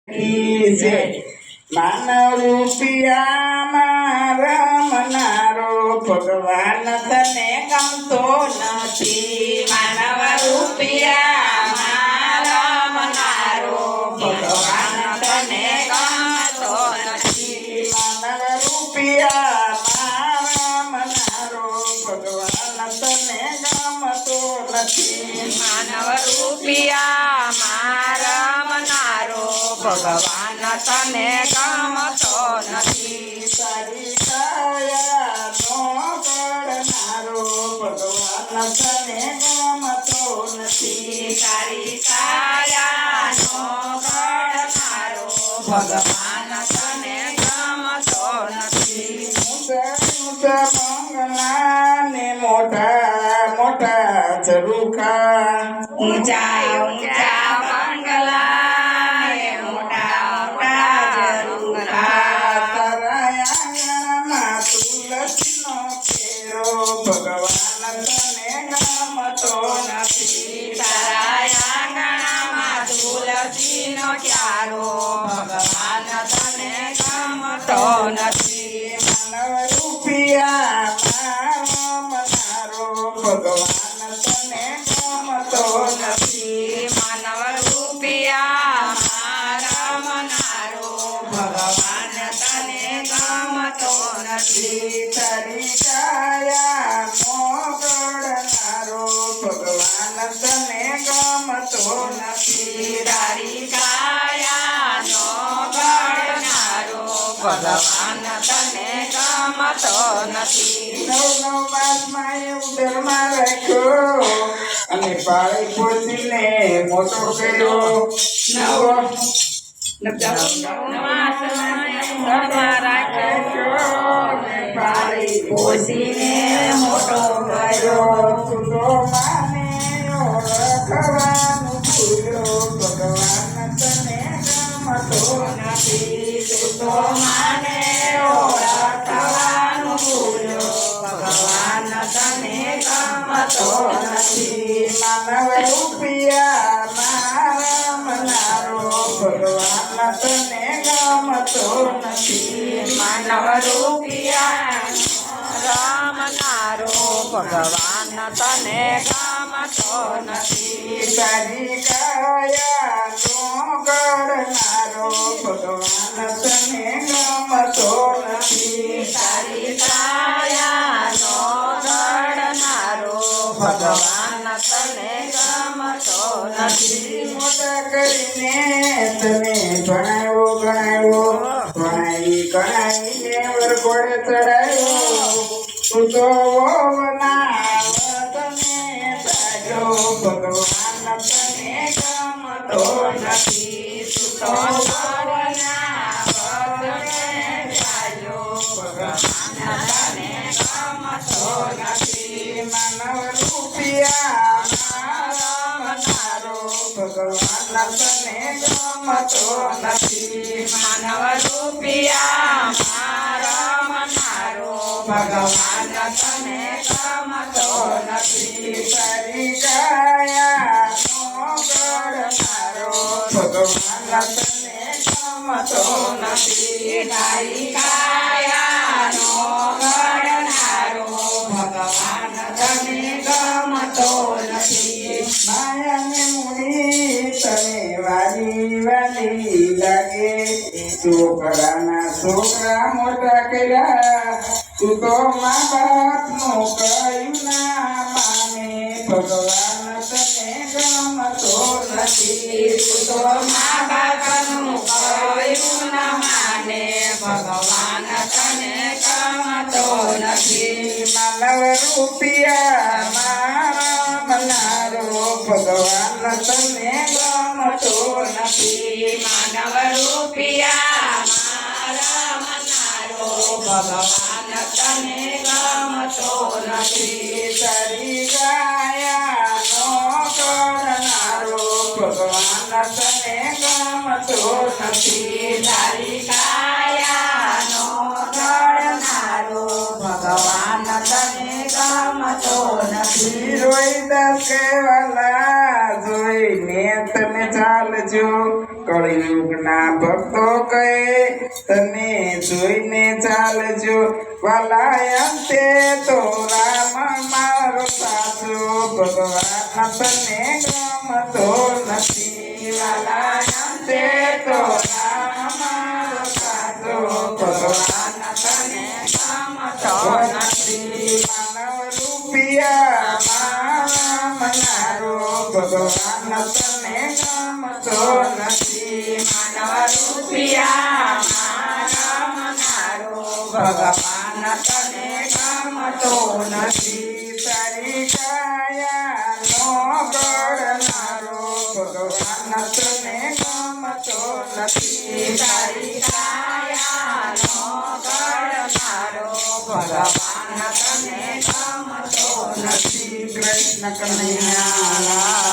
की जय। मानव रूपियाમાં રમનારો ભગવાન તને ગમતો નથી। માનવ રૂપિયામાં રમનારો ભગવાન તને ગમતો નથી। માનવ રૂપિયામાં રમનારો ભગવાન તને ગમતો નથી। માનવ રૂપિયામાં રમનારો ભગવાન તને ગમતો નથી। તારી કાયાનો કરનારો ભગવાન તને ગમતો નથી। તારી કાયાનો ઘડનારો ભગવાન તને ગમતો નથી। ઊંચા બંગલાને મોટા મોટા ઝરૂખા ઊંચા ઊંચા બંગલા એ મોટા મોટા ઝરૂખા તારા આંગણામાં તુલસીનો કેરો ભગવાન તને ગમતો નથી। તારા આંગણામાં તુલસીનો ક્યારો ભગવાન તને ગમતો નથી। માનવ રૂપિયામાં રમનારો ભગવાન તને ગમતો નથી। માનવ રૂપિયામાં રમનારો ભગવાન તને ગમતો નથી। તારી કાયાનો કરનારો ભગવાન તને ગમતો નથી। તારી કાયાનો ઘડનારો ભગવાન તને ગમતો નથી। નવ માસમાં એ ઉદરમાં રાખ્યો અને પાળી પોસીને મોટો કર્યો। પાળી પોસીને મોટો કર્યો। તું તો માને ઓળખવાનું ભૂલ્યો ભગવાન તને ગમતો નથી। તું તો માને ઓળખવાનું ભૂલ્યો ભગવાન તને ગમતો નથી। માનવ રૂપિયામાં રમનારો ભગવાન તને ગમતો નથી। માનવ રૂપિયા રમનારો ભગવાન તને ગમતો નથી। તારી કાયાનો કરનારો ભગવાન તને ગમતો નથી। તારી કાયાનો ઘડનારો ભગવાન તને ગમતો નથી। મોટા કરીને તને ભણાવ્યો ભણાવીને વરઘોડે ચડાવ્યો। તું તો વહુના તને તાજો ભગવાન તને ગમતો નથી। તું તો વહુના વરને જાયો ભગવાન તને ગમતો નથી। માનવ રૂપિયામાં રમનારો ભગવાન તને ગમતો નથી। માનવ રૂપિયામાં રમનારો ભગવાન તને ગમતો નથી। તારી કાયાનો કરનારો ભગવાન તને ગમતો નથી। તારી કાયાનો ઘડનારો ભગવાન તને ગમતો નથી। માયાને મૂડી તને વાલી લાગે। છોકરાના છોકરા મોટા કર્યા તું તો મા બાપનું કહ્યું ના માને ભગવાન તને ગમતો નથી। તું તો મા બાપનું કહ્યું ન માને ભગવાન તને ગમતો નથી। માનવ રૂપિયામાં રમનારો ભગવાન તને ગમતો નથી। માનવ રૂપિયામાં રમનારો ભગવાન તને ગમતો નથી। તારી કાયાનો કરનારો ભગવાન તને ગમતો નથી। તારી કાયાનો ઘડનારો ભગવાન તને ગમતો નથી। રોહિદાસ કહેવાલા જોઈને તમે ચાલજો। કળિયુગના ભક્તો કહે તને જોઈને ચાલજો વાલા અંતે તો રામ મારો સાચો ભગવાન તને ગમતો નથી વાલા અંતે તો રામ મારો સાચો ભગવાન તને ગમતો નથી માનવ રૂપિયા મનારો ભગવાન તને ગમતો નથી માનવ રૂપિયા મનારો ભગવાન તને ગમતો નથી તારી કાયાનો ગણનારો ભગવાન તને ગમતો નથી તારી કાયાનો ગણનારો ભગવાન તને ગમતો નથી કૃષ્ણ કનૈયા